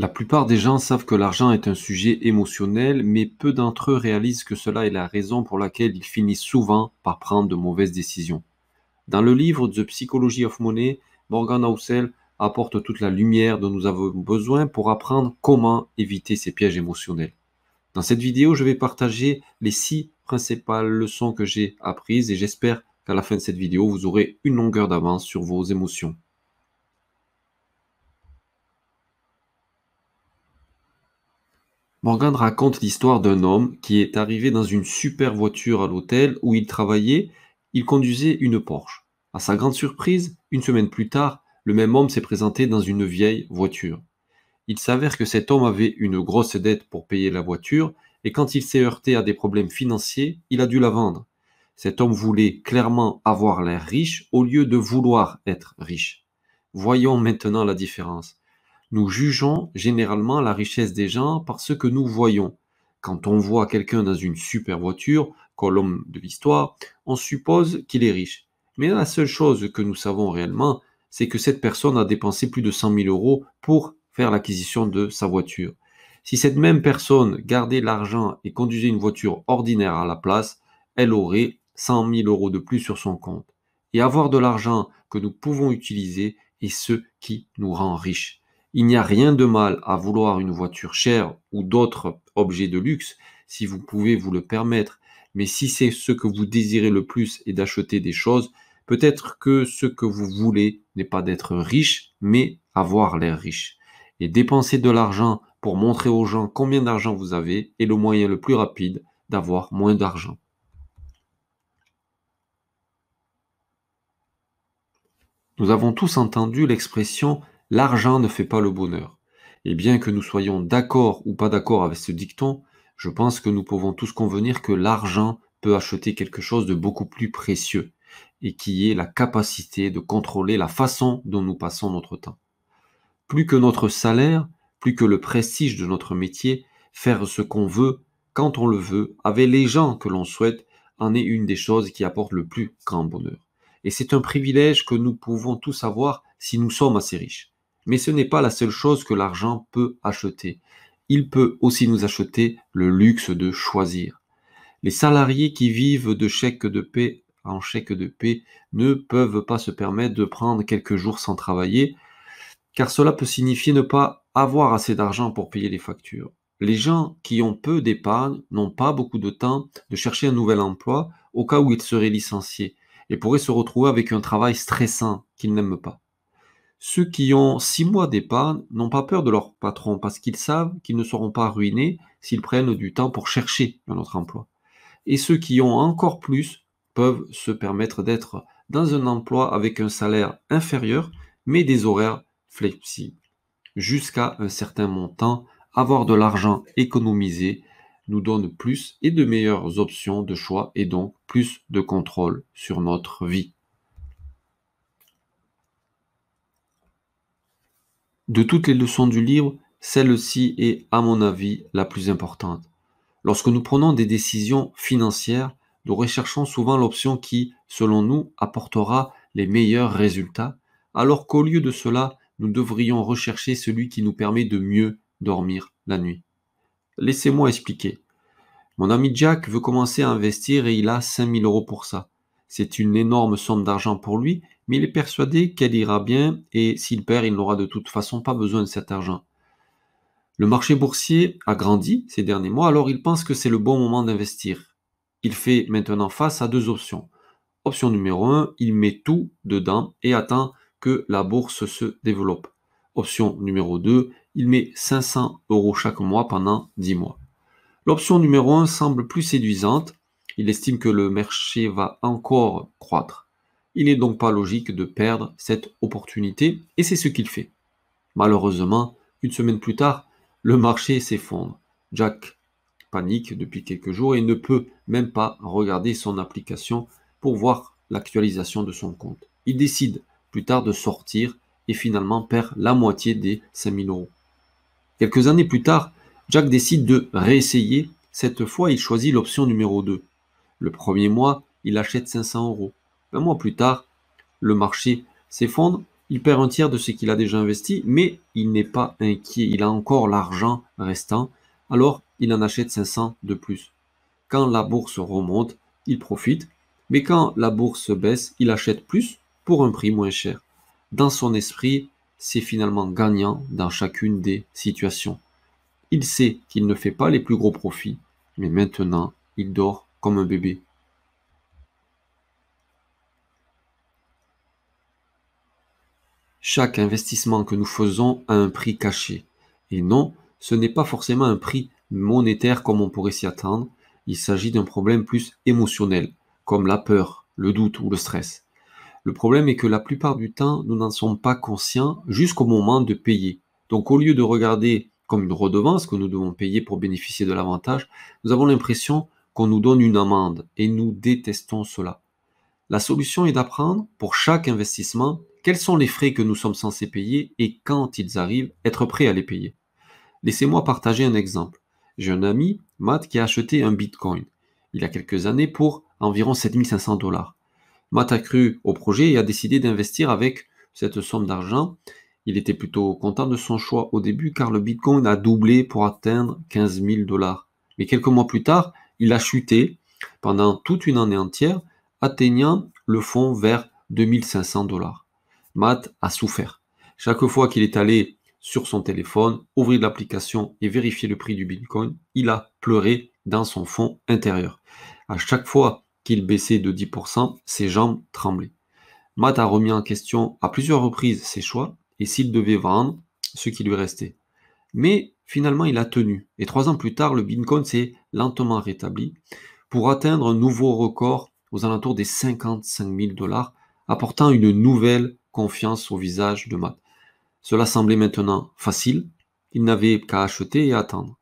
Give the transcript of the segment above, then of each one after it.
La plupart des gens savent que l'argent est un sujet émotionnel, mais peu d'entre eux réalisent que cela est la raison pour laquelle ils finissent souvent par prendre de mauvaises décisions. Dans le livre The Psychology of Money, Morgan Housel apporte toute la lumière dont nous avons besoin pour apprendre comment éviter ces pièges émotionnels. Dans cette vidéo, je vais partager les 6 principales leçons que j'ai apprises et j'espère qu'à la fin de cette vidéo, vous aurez une longueur d'avance sur vos émotions. Morgan raconte l'histoire d'un homme qui est arrivé dans une super voiture à l'hôtel où il travaillait. Il conduisait une Porsche. À sa grande surprise, une semaine plus tard, le même homme s'est présenté dans une vieille voiture. Il s'avère que cet homme avait une grosse dette pour payer la voiture et quand il s'est heurté à des problèmes financiers, il a dû la vendre. Cet homme voulait clairement avoir l'air riche au lieu de vouloir être riche. Voyons maintenant la différence. Nous jugeons généralement la richesse des gens par ce que nous voyons. Quand on voit quelqu'un dans une super voiture, comme l'homme de l'histoire, on suppose qu'il est riche. Mais la seule chose que nous savons réellement, c'est que cette personne a dépensé plus de 100 000 euros pour faire l'acquisition de sa voiture. Si cette même personne gardait l'argent et conduisait une voiture ordinaire à la place, elle aurait 100 000 euros de plus sur son compte. Et avoir de l'argent que nous pouvons utiliser est ce qui nous rend riches. Il n'y a rien de mal à vouloir une voiture chère ou d'autres objets de luxe si vous pouvez vous le permettre. Mais si c'est ce que vous désirez le plus et d'acheter des choses, peut-être que ce que vous voulez n'est pas d'être riche, mais avoir l'air riche. Et dépenser de l'argent pour montrer aux gens combien d'argent vous avez est le moyen le plus rapide d'avoir moins d'argent. Nous avons tous entendu l'expression l'argent ne fait pas le bonheur. Et bien que nous soyons d'accord ou pas d'accord avec ce dicton, je pense que nous pouvons tous convenir que l'argent peut acheter quelque chose de beaucoup plus précieux et qui est la capacité de contrôler la façon dont nous passons notre temps. Plus que notre salaire, plus que le prestige de notre métier, faire ce qu'on veut, quand on le veut, avec les gens que l'on souhaite, en est une des choses qui apporte le plus grand bonheur. Et c'est un privilège que nous pouvons tous avoir si nous sommes assez riches. Mais ce n'est pas la seule chose que l'argent peut acheter. Il peut aussi nous acheter le luxe de choisir. Les salariés qui vivent de chèque de paie en chèque de paie ne peuvent pas se permettre de prendre quelques jours sans travailler car cela peut signifier ne pas avoir assez d'argent pour payer les factures. Les gens qui ont peu d'épargne n'ont pas beaucoup de temps de chercher un nouvel emploi au cas où ils seraient licenciés et pourraient se retrouver avec un travail stressant qu'ils n'aiment pas. Ceux qui ont 6 mois d'épargne n'ont pas peur de leur patron parce qu'ils savent qu'ils ne seront pas ruinés s'ils prennent du temps pour chercher un autre emploi. Et ceux qui ont encore plus peuvent se permettre d'être dans un emploi avec un salaire inférieur, mais des horaires flexibles. Jusqu'à un certain montant, avoir de l'argent économisé nous donne plus et de meilleures options de choix et donc plus de contrôle sur notre vie. De toutes les leçons du livre, celle-ci est, à mon avis, la plus importante. Lorsque nous prenons des décisions financières, nous recherchons souvent l'option qui, selon nous, apportera les meilleurs résultats, alors qu'au lieu de cela, nous devrions rechercher celui qui nous permet de mieux dormir la nuit. Laissez-moi expliquer. Mon ami Jack veut commencer à investir et il a 5 000 euros pour ça. C'est une énorme somme d'argent pour lui, mais il est persuadé qu'elle ira bien et s'il perd, il n'aura de toute façon pas besoin de cet argent. Le marché boursier a grandi ces derniers mois, alors il pense que c'est le bon moment d'investir. Il fait maintenant face à 2 options. Option numéro 1, il met tout dedans et attend que la bourse se développe. Option numéro 2, il met 500 euros chaque mois pendant 10 mois. L'option numéro 1 semble plus séduisante. Il estime que le marché va encore croître. Il n'est donc pas logique de perdre cette opportunité et c'est ce qu'il fait. Malheureusement, une semaine plus tard, le marché s'effondre. Jack panique depuis quelques jours et ne peut même pas regarder son application pour voir l'actualisation de son compte. Il décide plus tard de sortir et finalement perd la moitié des 5 000 euros. Quelques années plus tard, Jack décide de réessayer. Cette fois, il choisit l'option numéro 2. Le premier mois, il achète 500 euros. Un mois plus tard, le marché s'effondre. Il perd un tiers de ce qu'il a déjà investi, mais il n'est pas inquiet, il a encore l'argent restant, alors il en achète 500 de plus. Quand la bourse remonte, il profite, mais quand la bourse baisse, il achète plus pour un prix moins cher. Dans son esprit, c'est finalement gagnant dans chacune des situations. Il sait qu'il ne fait pas les plus gros profits, mais maintenant, il dort comme un bébé. Chaque investissement que nous faisons a un prix caché. Et non, ce n'est pas forcément un prix monétaire comme on pourrait s'y attendre. Il s'agit d'un problème plus émotionnel, comme la peur, le doute ou le stress. Le problème est que la plupart du temps, nous n'en sommes pas conscients jusqu'au moment de payer. Donc au lieu de regarder comme une redevance que nous devons payer pour bénéficier de l'avantage, nous avons l'impression qu'on nous donne une amende et nous détestons cela. La solution est d'apprendre, pour chaque investissement, quels sont les frais que nous sommes censés payer et quand ils arrivent, être prêts à les payer. Laissez-moi partager un exemple. J'ai un ami, Matt, qui a acheté un Bitcoin il y a quelques années pour environ 7500 dollars. Matt a cru au projet et a décidé d'investir avec cette somme d'argent. Il était plutôt content de son choix au début car le Bitcoin a doublé pour atteindre 15 000 dollars. Mais quelques mois plus tard, il a chuté pendant toute une année entière, atteignant le fond vers 2500 dollars. Matt a souffert. Chaque fois qu'il est allé sur son téléphone, ouvrir l'application et vérifier le prix du Bitcoin, il a pleuré dans son fond intérieur. À chaque fois qu'il baissait de 10%, ses jambes tremblaient. Matt a remis en question à plusieurs reprises ses choix et s'il devait vendre ce qui lui restait. Mais finalement, il a tenu. Et 3 ans plus tard, le Bitcoin s'est lentement rétabli pour atteindre un nouveau record aux alentours des 55 000 dollars, apportant une nouvelle confiance au visage de Matt. Cela semblait maintenant facile, il n'avait qu'à acheter et attendre.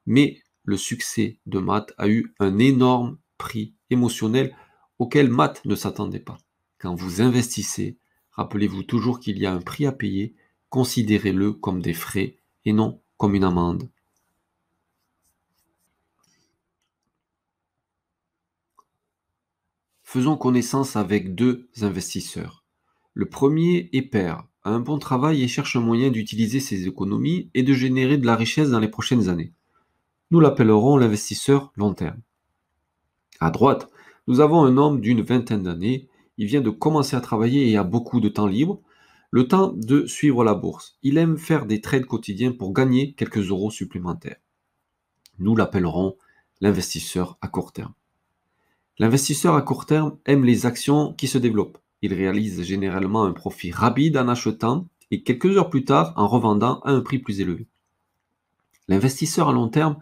Mais le succès de Matt a eu un énorme prix émotionnel auquel Matt ne s'attendait pas. Quand vous investissez, rappelez-vous toujours qu'il y a un prix à payer, considérez-le comme des frais et non comme une amende. Faisons connaissance avec deux investisseurs. Le premier est père, a un bon travail et cherche un moyen d'utiliser ses économies et de générer de la richesse dans les prochaines années. Nous l'appellerons l'investisseur long terme. À droite, nous avons un homme d'une vingtaine d'années. Il vient de commencer à travailler et a beaucoup de temps libre, le temps de suivre la bourse. Il aime faire des trades quotidiens pour gagner quelques euros supplémentaires. Nous l'appellerons l'investisseur à court terme. L'investisseur à court terme aime les actions qui se développent. Il réalise généralement un profit rapide en achetant et quelques heures plus tard en revendant à un prix plus élevé. L'investisseur à long terme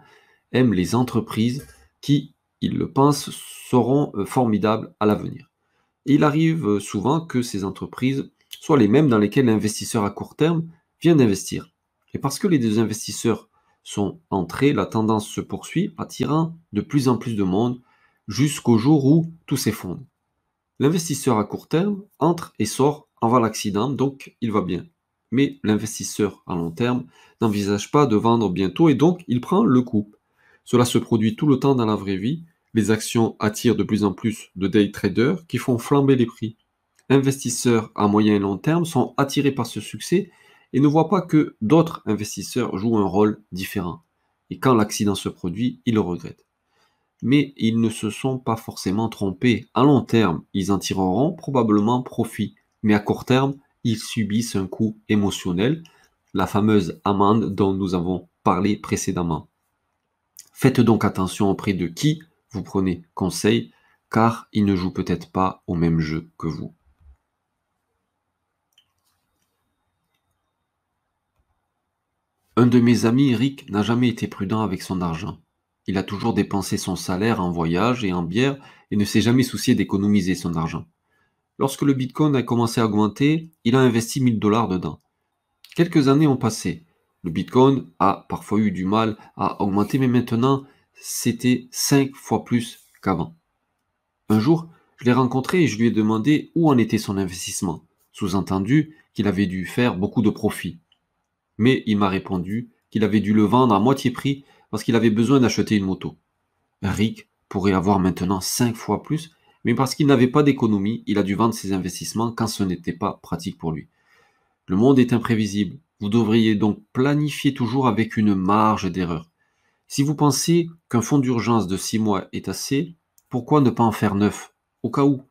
aime les entreprises qui, il le pense, seront formidables à l'avenir. Et il arrive souvent que ces entreprises soient les mêmes dans lesquelles l'investisseur à court terme vient d'investir. Et parce que les deux investisseurs sont entrés, la tendance se poursuit, attirant de plus en plus de monde jusqu'au jour où tout s'effondre. L'investisseur à court terme entre et sort avant l'accident, donc il va bien. Mais l'investisseur à long terme n'envisage pas de vendre bientôt et donc il prend le coup. Cela se produit tout le temps dans la vraie vie. Les actions attirent de plus en plus de day traders qui font flamber les prix. Investisseurs à moyen et long terme sont attirés par ce succès et ne voient pas que d'autres investisseurs jouent un rôle différent. Et quand l'accident se produit, ils le regrettent. Mais ils ne se sont pas forcément trompés. À long terme, ils en tireront probablement profit. Mais à court terme, ils subissent un coût émotionnel, la fameuse amende dont nous avons parlé précédemment. Faites donc attention auprès de qui vous prenez conseil, car ils ne jouent peut-être pas au même jeu que vous. Un de mes amis, Eric, n'a jamais été prudent avec son argent. Il a toujours dépensé son salaire en voyage et en bière et ne s'est jamais soucié d'économiser son argent. Lorsque le Bitcoin a commencé à augmenter, il a investi 1000 dollars dedans. Quelques années ont passé. Le Bitcoin a parfois eu du mal à augmenter, mais maintenant, c'était 5 fois plus qu'avant. Un jour, je l'ai rencontré et je lui ai demandé où en était son investissement, sous-entendu qu'il avait dû faire beaucoup de profits. Mais il m'a répondu qu'il avait dû le vendre à moitié prix parce qu'il avait besoin d'acheter une moto. Rick pourrait avoir maintenant 5 fois plus, mais parce qu'il n'avait pas d'économie, il a dû vendre ses investissements quand ce n'était pas pratique pour lui. Le monde est imprévisible. Vous devriez donc planifier toujours avec une marge d'erreur. Si vous pensez qu'un fonds d'urgence de 6 mois est assez, pourquoi ne pas en faire 9 au cas où?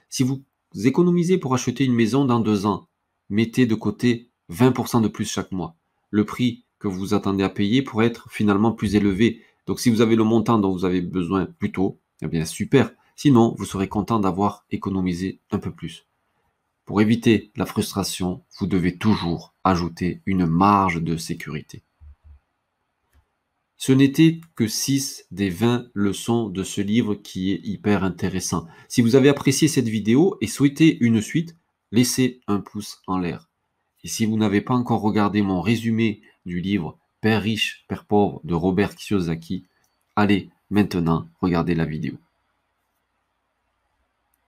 Si vous économisez pour acheter une maison dans 2 ans, mettez de côté 20% de plus chaque mois. Le prix que vous attendez à payer pourrait être finalement plus élevé. Donc si vous avez le montant dont vous avez besoin plus tôt, eh bien super. Sinon, vous serez content d'avoir économisé un peu plus. Pour éviter la frustration, vous devez toujours ajouter une marge de sécurité. Ce n'étaient que 6 des 20 leçons de ce livre qui est hyper intéressant. Si vous avez apprécié cette vidéo et souhaitez une suite, laissez un pouce en l'air. Et si vous n'avez pas encore regardé mon résumé du livre Père riche, Père pauvre de Robert Kiyosaki, allez maintenant regarder la vidéo.